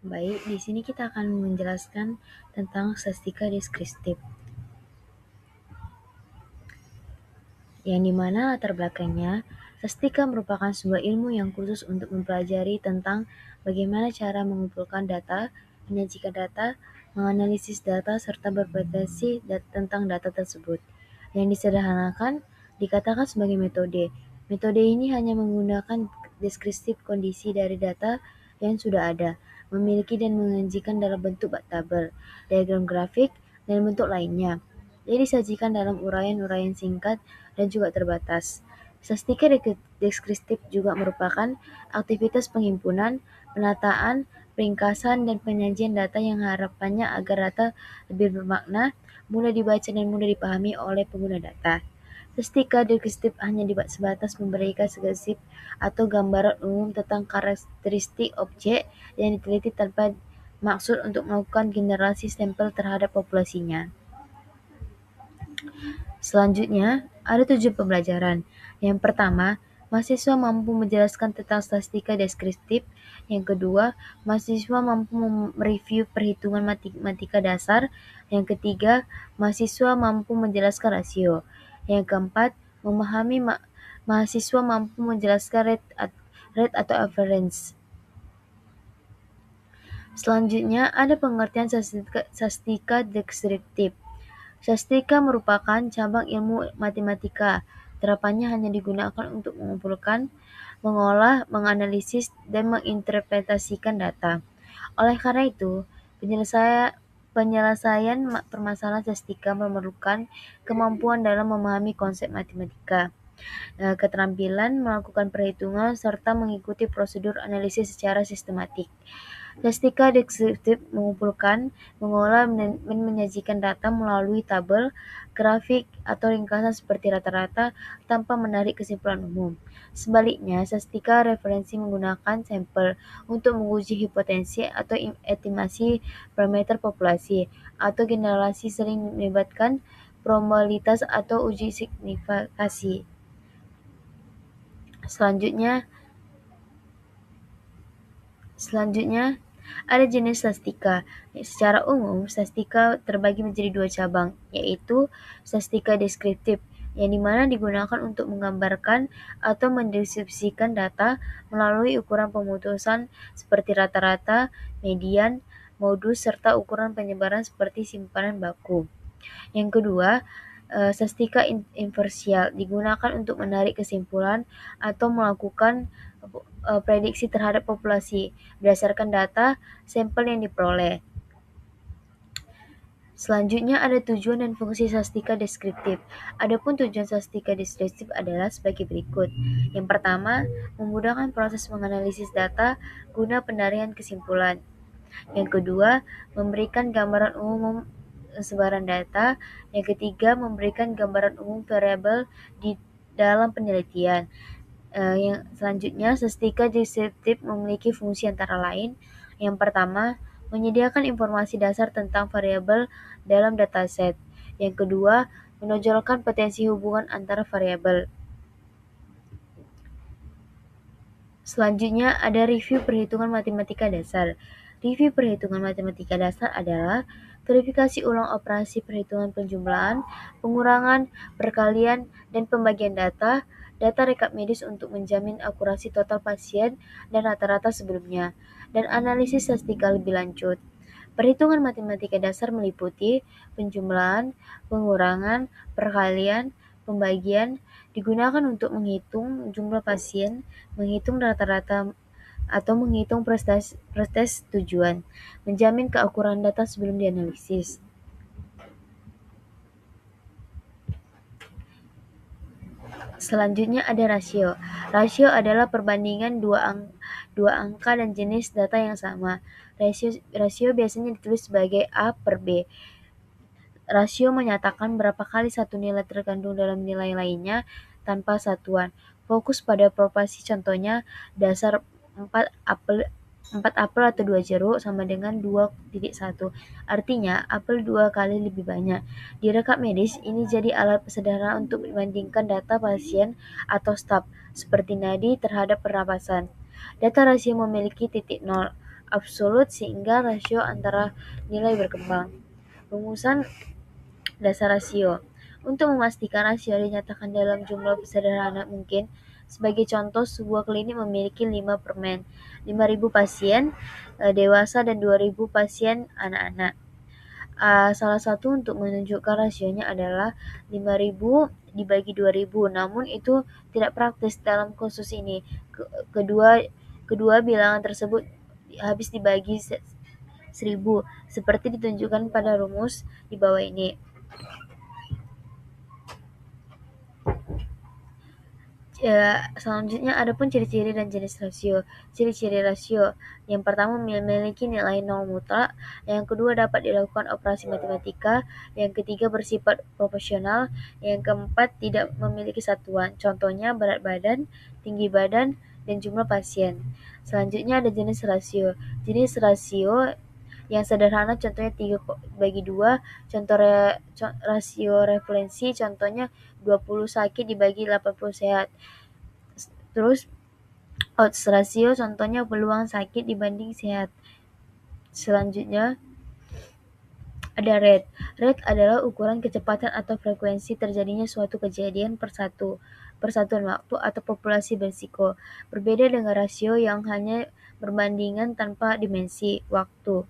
Baik, di sini kita akan menjelaskan tentang statistika deskriptif, yang dimana latar belakangnya, statistika merupakan sebuah ilmu yang khusus untuk mempelajari tentang bagaimana cara mengumpulkan data, menyajikan data, menganalisis data, serta berpretensi tentang data tersebut. Yang disederhanakan dikatakan sebagai metode. Metode ini hanya menggunakan deskriptif kondisi dari data yang sudah ada, memiliki dan menyajikan dalam bentuk tabel, diagram grafik, dan bentuk lainnya. Jadi disajikan dalam uraian-uraian singkat dan juga terbatas. Statistika deskriptif juga merupakan aktivitas penghimpunan, penataan, peringkasan, dan penyajian data yang harapannya agar data lebih bermakna, mudah dibaca dan mudah dipahami oleh pengguna data. Statistika deskriptif hanya sebatas memberikan suggestif atau gambaran umum tentang karakteristik objek yang diteliti tanpa maksud untuk melakukan generasi sampel terhadap populasinya. Selanjutnya, ada 7 pembelajaran. Yang pertama, mahasiswa mampu menjelaskan tentang statistika deskriptif. Yang kedua, mahasiswa mampu mereview perhitungan matematika dasar. Yang ketiga, mahasiswa mampu menjelaskan rasio. Yang keempat, memahami mahasiswa mampu menjelaskan rate atau average. Selanjutnya, ada pengertian statistika deskriptif. Statistika merupakan cabang ilmu matematika. Terapannya hanya digunakan untuk mengumpulkan, mengolah, menganalisis, dan menginterpretasikan data. Oleh karena itu, penyelesaian permasalahan statistika memerlukan kemampuan dalam memahami konsep matematika, keterampilan melakukan perhitungan, serta mengikuti prosedur analisis secara sistematik. Statistika deskriptif mengumpulkan, mengolah, dan menyajikan data melalui tabel, grafik, atau ringkasan seperti rata-rata tanpa menarik kesimpulan umum. Sebaliknya, statistika referensi menggunakan sampel untuk menguji hipotensi atau estimasi parameter populasi, atau generalisasi sering melibatkan probabilitas atau uji signifikasi. Selanjutnya, ada jenis statistika. Secara umum, statistika terbagi menjadi 2 cabang, yaitu statistika deskriptif, yang dimana digunakan untuk menggambarkan atau mendeskripsikan data melalui ukuran pemutusan seperti rata-rata, median, modus, serta ukuran penyebaran seperti simpanan baku. Yang kedua, statistika inversial digunakan untuk menarik kesimpulan atau melakukan prediksi terhadap populasi berdasarkan data sampel yang diperoleh. Selanjutnya ada tujuan dan fungsi statistika deskriptif. Adapun tujuan statistika deskriptif adalah sebagai berikut. Yang pertama, memudahkan proses menganalisis data guna penarikan kesimpulan. Yang kedua, memberikan gambaran umum sebaran data. Yang ketiga, memberikan gambaran umum variabel di dalam penelitian. Yang selanjutnya, statistika deskriptif memiliki fungsi antara lain. Yang pertama, menyediakan informasi dasar tentang variabel dalam dataset. Yang kedua, menonjolkan potensi hubungan antara variabel. Selanjutnya ada review perhitungan matematika dasar. Review perhitungan matematika dasar adalah verifikasi ulang operasi perhitungan penjumlahan, pengurangan, perkalian, dan pembagian data rekap medis untuk menjamin akurasi total pasien dan rata-rata sebelumnya, dan analisis statistika lebih lanjut. Perhitungan matematika dasar meliputi penjumlahan, pengurangan, perkalian, pembagian, digunakan untuk menghitung jumlah pasien, menghitung rata-rata, atau menghitung prestes tujuan, menjamin keakuran data sebelum dianalisis. Selanjutnya ada rasio. Rasio adalah perbandingan dua angka dan jenis data yang sama. Rasio biasanya ditulis sebagai A per B. Rasio menyatakan berapa kali satu nilai terkandung dalam nilai lainnya tanpa satuan. Fokus pada proporsi, contohnya dasar 4 apel atau 2 jeruk sama dengan 2,1. Artinya, apel 2 kali lebih banyak. Di rekap medis, ini jadi alat sederhana untuk membandingkan data pasien atau staf, seperti nadi terhadap pernapasan. Data rasio memiliki titik nol absolut sehingga rasio antara nilai berkembang. Rumusan dasar rasio. Untuk memastikan rasio dinyatakan dalam jumlah sederhana mungkin, sebagai contoh sebuah klinik memiliki 5 permen, 5.000 pasien dewasa dan 2.000 pasien anak-anak. Salah satu untuk menunjukkan rasionya adalah 5.000 dibagi 2.000, namun itu tidak praktis dalam kasus ini. Kedua kedua bilangan tersebut habis dibagi 1.000, seperti ditunjukkan pada rumus di bawah ini. Selanjutnya adapun ciri-ciri dan jenis rasio. Ciri-ciri rasio. Yang pertama memiliki nilai nol mutlak, yang kedua dapat dilakukan operasi matematika, yang ketiga bersifat proporsional, yang keempat tidak memiliki satuan. Contohnya berat badan, tinggi badan, dan jumlah pasien. Selanjutnya ada jenis rasio. Jenis rasio yang sederhana contohnya 3/2, rasio referensi contohnya 20 sakit dibagi 80 sehat. Terus odds rasio contohnya peluang sakit dibanding sehat. Selanjutnya ada rate. Rate adalah ukuran kecepatan atau frekuensi terjadinya suatu kejadian persatuan waktu atau populasi berisiko. Berbeda dengan rasio yang hanya berbandingan tanpa dimensi waktu.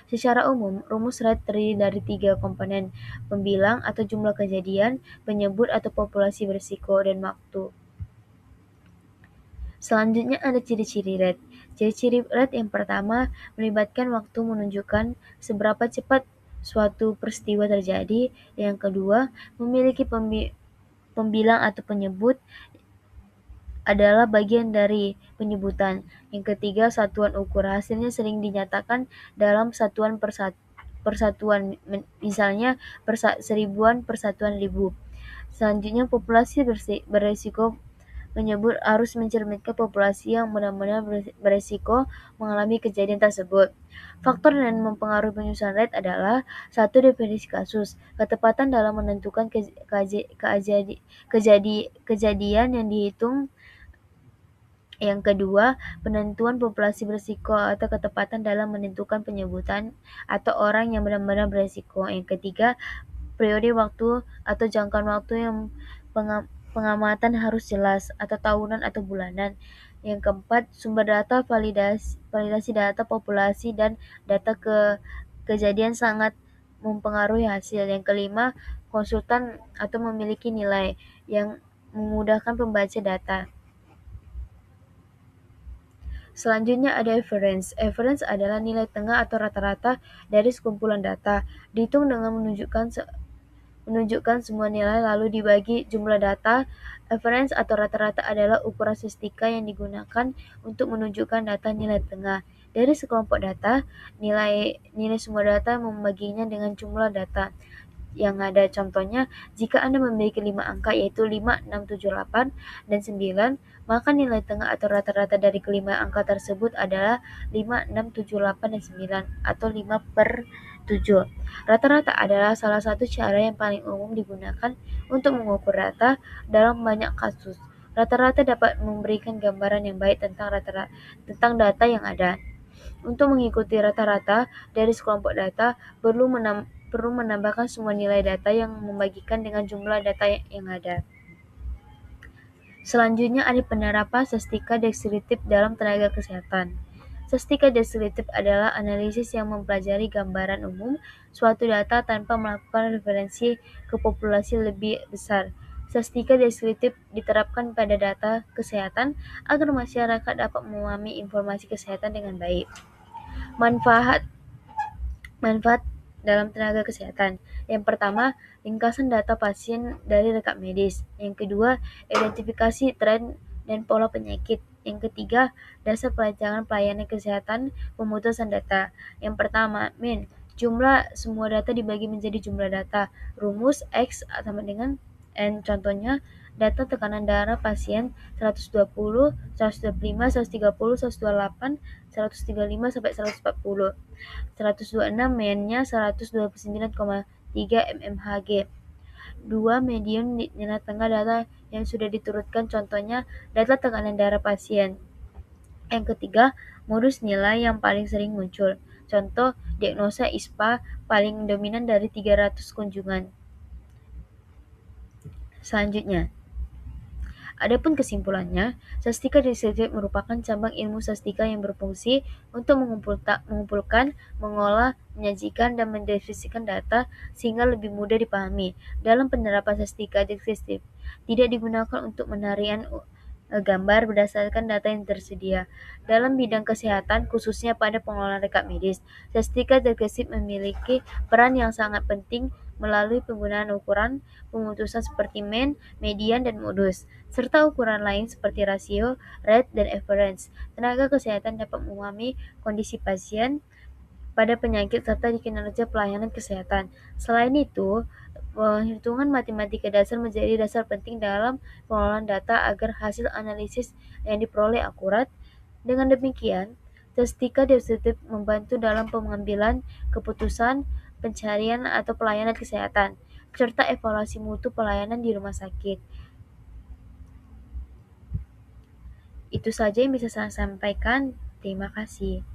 Secara umum, rumus rate terdiri dari 3 komponen: pembilang atau jumlah kejadian, penyebut atau populasi berisiko, dan waktu. Selanjutnya ada ciri-ciri rate. Ciri-ciri rate yang pertama melibatkan waktu menunjukkan seberapa cepat suatu peristiwa terjadi. Yang kedua, memiliki pembilang atau penyebut adalah bagian dari penyebutan. Yang ketiga, satuan ukur. Hasilnya sering dinyatakan dalam persatuan, misalnya seribuan persatuan ribu. Selanjutnya, populasi berisiko menyebut harus mencerminkan populasi yang benar-benar beresiko mengalami kejadian tersebut. Faktor yang mempengaruhi penyusunan rate adalah: 1. Definisi kasus, ketepatan dalam menentukan kejadian yang dihitung. Yang kedua, penentuan populasi berisiko atau ketepatan dalam menentukan penyebutan atau orang yang benar-benar berisiko. Yang ketiga, periode waktu atau jangkauan waktu yang pengamatan harus jelas, atau tahunan atau bulanan. Yang keempat, sumber data, validasi data populasi dan data kejadian sangat mempengaruhi hasil. Yang kelima, konsultan atau memiliki nilai yang memudahkan pembaca data. Selanjutnya ada average. Average adalah nilai tengah atau rata-rata dari sekumpulan data, dihitung dengan menunjukkan semua nilai lalu dibagi jumlah data. Average atau rata-rata adalah ukuran statistika yang digunakan untuk menunjukkan data nilai tengah dari sekelompok data. Nilai semua data membaginya dengan jumlah data yang ada. Contohnya, jika Anda memiliki 5 angka yaitu 5, 6, 7, 8, dan 9, maka nilai tengah atau rata-rata dari kelima angka tersebut adalah 5, 6, 7, 8, dan 9, atau 5/7. Rata-rata adalah salah satu cara yang paling umum digunakan untuk mengukur data dalam banyak kasus. Rata-rata dapat memberikan gambaran yang baik tentang data yang ada. Untuk mengikuti rata-rata dari sekelompok data, perlu menambahkan semua nilai data yang membagikan dengan jumlah data yang ada. Selanjutnya ada penerapan statistika deskriptif dalam tenaga kesehatan. Statistika deskriptif adalah analisis yang mempelajari gambaran umum suatu data tanpa melakukan referensi ke populasi lebih besar. Statistika deskriptif diterapkan pada data kesehatan agar masyarakat dapat memahami informasi kesehatan dengan baik. Manfaat dalam tenaga kesehatan. Yang pertama, ringkasan data pasien dari rekam medis. Yang kedua, identifikasi tren dan pola penyakit. Yang ketiga, dasar perancangan pelayanan kesehatan pemutusan data. Yang pertama, jumlah semua data dibagi menjadi jumlah data. Rumus X sama dengan N. Contohnya, data tekanan darah pasien 120, 125, 130, 128, 135 sampai 140. 126 mainnya 129,3 mmHg. 2. Median nilai tengah data yang sudah diturunkan, contohnya data tekanan darah pasien. Yang ketiga, modus nilai yang paling sering muncul. Contoh, diagnosa ISPA paling dominan dari 300 kunjungan. Selanjutnya, adapun kesimpulannya, sastika deskriptif merupakan cabang ilmu sastika yang berfungsi untuk mengumpulkan, mengolah, menyajikan, dan mendeskripsikan data sehingga lebih mudah dipahami. Dalam penerapan sastika deskriptif, tidak digunakan untuk menarian gambar berdasarkan data yang tersedia. Dalam bidang kesehatan, khususnya pada pengelolaan rekap medis, sastika deskriptif memiliki peran yang sangat penting melalui penggunaan ukuran pemutusan seperti mean, median, dan modus, serta ukuran lain seperti rasio, rate, dan average. Tenaga kesehatan dapat memahami kondisi pasien pada penyakit serta di kinerja pelayanan kesehatan. Selain itu, perhitungan matematika dasar menjadi dasar penting dalam pengelolaan data agar hasil analisis yang diperoleh akurat. Dengan demikian, statistika deskriptif membantu dalam pengambilan keputusan, pencarian atau pelayanan kesehatan, serta evaluasi mutu pelayanan di rumah sakit. Itu saja yang bisa saya sampaikan. Terima kasih.